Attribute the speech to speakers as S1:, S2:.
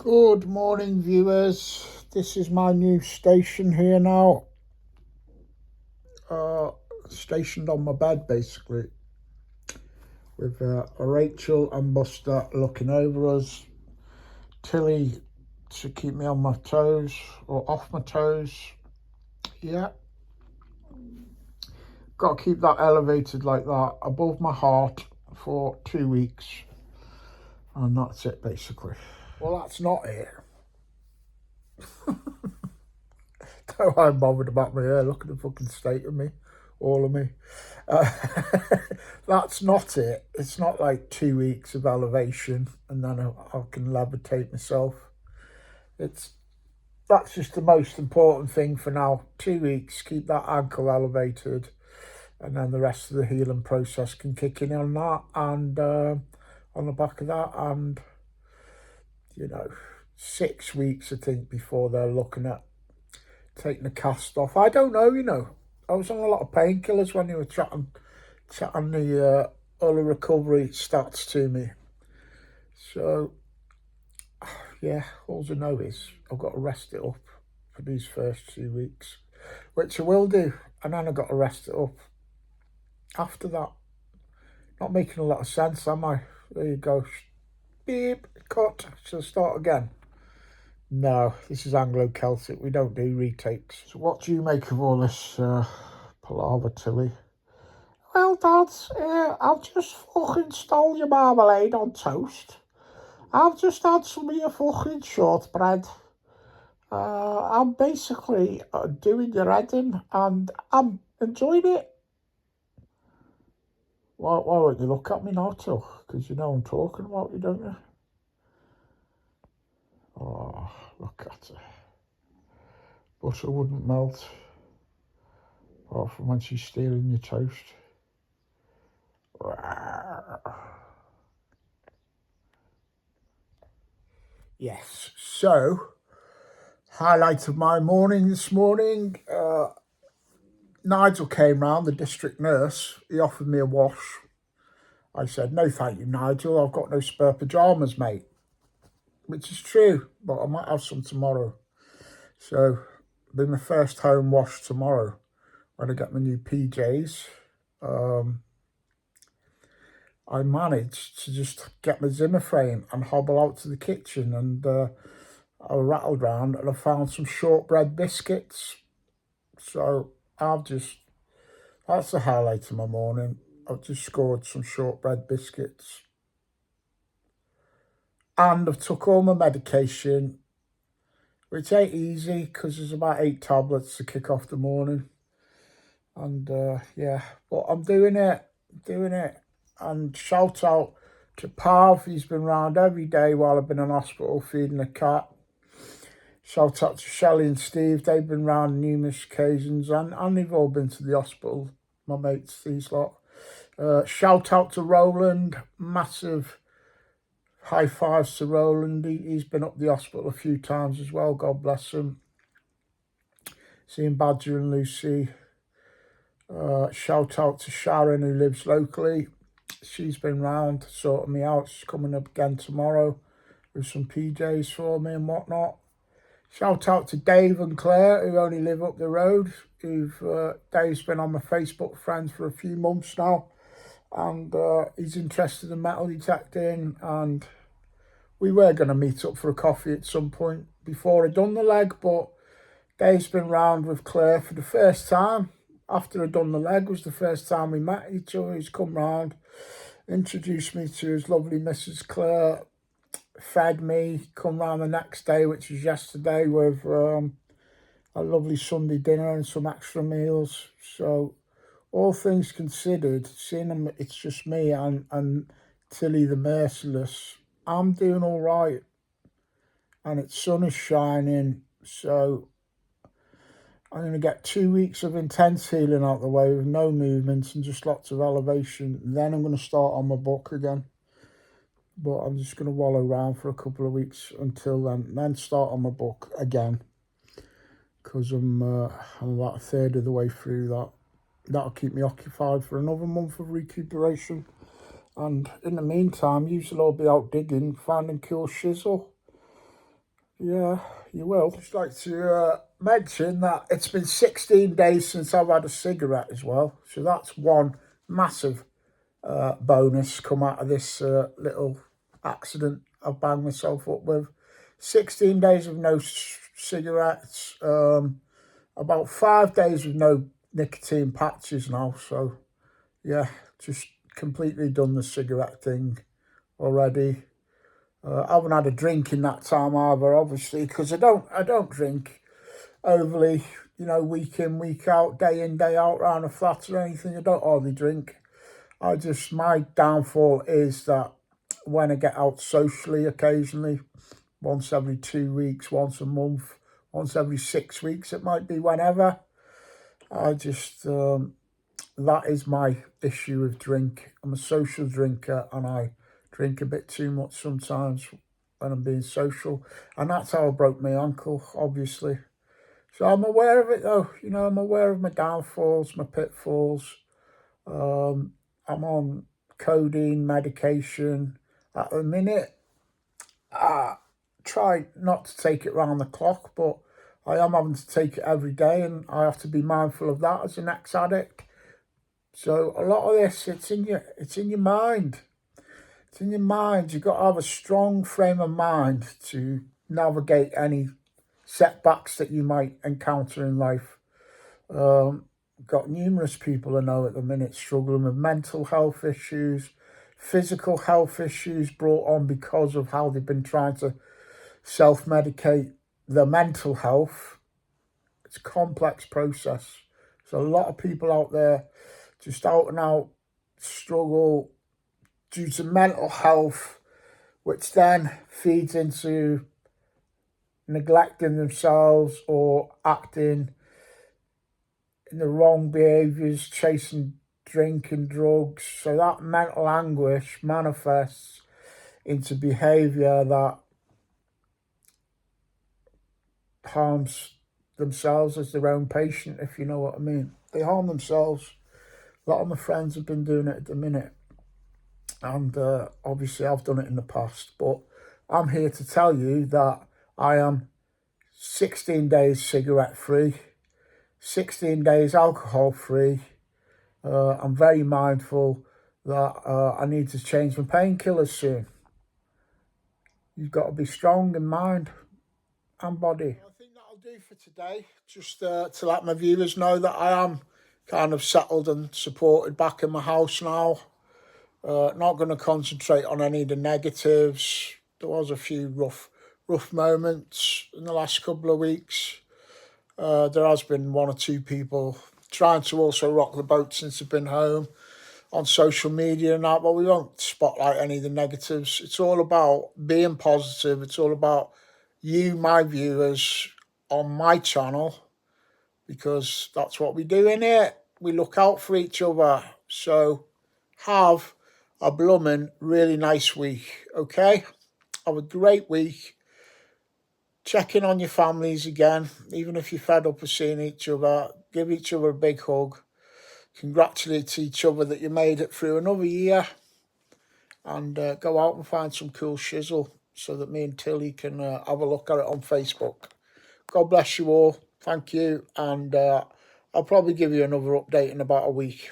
S1: Good morning, viewers. This is my new station here now. Stationed on my bed, basically, with Rachel and Buster looking over us. Tilly to keep me on my toes, or off my toes. Yeah. Got to keep that elevated like that, above my heart for 2 weeks. And that's it, basically. Well, that's not it. I'm bothered about my hair. Look at the fucking state of me, all of me. That's not it. It's not like 2 weeks of elevation and then I can levitate myself. That's just the most important thing for now. 2 weeks, keep that ankle elevated, and then the rest of the healing process can kick in on that, and on the back of that, and 6 weeks I think before they're looking at taking the cast off. I don't know, I was on a lot of painkillers when you were chatting the early recovery stats to me. So, yeah, all I know is I've got to rest it up for these first 2 weeks, which I will do, and then I've got to rest it up after that. Not making a lot of sense, am I? There you go. Beep, cut. Shall I start again? No, this is Anglo Celtic. We don't do retakes. So what do you make of all this palaver, Tilly? Well, Dad, I've just fucking stole your marmalade on toast. I've just had some of your fucking shortbread. I'm basically doing your head in, and I'm enjoying it. Why won't you look at me now, Till? Because you know I'm talking about you, don't you? Oh, look at her. Butter wouldn't melt, apart from when she's stealing your toast. Yes, so, highlight of my morning this morning, Nigel came round, the district nurse. He offered me a wash. I said, no thank you, Nigel, I've got no spare pyjamas, mate. Which is true, but I might have some tomorrow. So, it'll be my first home wash tomorrow when I get my new PJs. I managed to just get my Zimmer frame and hobble out to the kitchen, and I rattled round and I found some shortbread biscuits. So that's the highlight of my morning. I've just scored some shortbread biscuits. And I've took all my medication, which ain't easy because there's about 8 tablets to kick off the morning. And yeah, but I'm doing it. And shout out to Pav, he's been round every day while I've been in hospital feeding a cat. Shout out to Shelley and Steve, they've been round numerous occasions, and they've all been to the hospital, my mates, these lot. Shout out to Roland, massive high fives to Roland. He's been up the hospital a few times as well, God bless him. Seeing Badger and Lucy. Shout out to Sharon, who lives locally. She's been round sorting me out. She's coming up again tomorrow with some PJs for me and whatnot. Shout out to Dave and Claire, who only live up the road. Dave's been on my Facebook friends for a few months now, and he's interested in metal detecting, and we were going to meet up for a coffee at some point before I'd done the leg, but Dave's been round with Claire for the first time. After I'd done the leg was the first time we met each other. He's come round, introduced me to his lovely Mrs. Claire, fed me, come round the next day, which was yesterday, with a lovely Sunday dinner and some extra meals. So, all things considered, seeing him, it's just me and Tilly the Merciless, I'm doing all right. And its sun is shining, so I'm going to get 2 weeks of intense healing out the way with no movements and just lots of elevation. Then I'm going to start on my book again. But I'm just going to wallow around for a couple of weeks until then start on my book again. Because I'm about a third of the way through that. That'll keep me occupied for another month of recuperation. And in the meantime, you'll all be out digging, finding cool shizzle. Yeah, you will. Just like to mention that it's been 16 days since I've had a cigarette as well. So that's one massive bonus come out of this little accident I've banged myself up with. 16 days of no cigarettes, about 5 days with no nicotine patches now. So yeah, just completely done the cigarette thing already. I haven't had a drink in that time either, obviously, because I don't drink overly, week in, week out, day in, day out around a flat or anything. I don't hardly drink. My downfall is that when I get out socially occasionally, once every 2 weeks, once a month, once every 6 weeks, it might be whenever, that is my issue with drink. I'm a social drinker and I drink a bit too much sometimes when I'm being social. And that's how I broke my ankle, obviously. So I'm aware of it though. I'm aware of my downfalls, my pitfalls. I'm on codeine medication at the minute. I try not to take it round the clock, but I am having to take it every day and I have to be mindful of that as an ex-addict. So a lot of this, it's in your mind. It's in your mind. You've got to have a strong frame of mind to navigate any setbacks that you might encounter in life. Got numerous people I know at the minute struggling with mental health issues, physical health issues brought on because of how they've been trying to self-medicate their mental health. It's a complex process. So a lot of people out there just out and out struggle due to mental health, which then feeds into neglecting themselves or acting in the wrong behaviours, chasing drink and drugs. So that mental anguish manifests into behaviour that harms themselves as their own patient, if you know what I mean. They harm themselves. A lot of my friends have been doing it at the minute. And obviously I've done it in the past. But I'm here to tell you that I am 16 days cigarette free, 16 days alcohol free. I'm very mindful that I need to change my painkillers soon. You've got to be strong in mind and body. I think that'll do for today. Just to let my viewers know that I am kind of settled and supported back in my house now. Not going to concentrate on any of the negatives. There was a few rough moments in the last couple of weeks. There has been one or two people trying to also rock the boat since I've been home on social media and that, but we won't spotlight any of the negatives. It's all about being positive. It's all about you, my viewers, on my channel, because that's what we do in here. We look out for each other. So have a blooming really nice week, okay? Have a great week. Check in on your families again, even if you're fed up of seeing each other. Give each other a big hug. Congratulate each other that you made it through another year. And go out and find some cool shizzle so that me and Tilly can have a look at it on Facebook. God bless you all. Thank you. And I'll probably give you another update in about a week.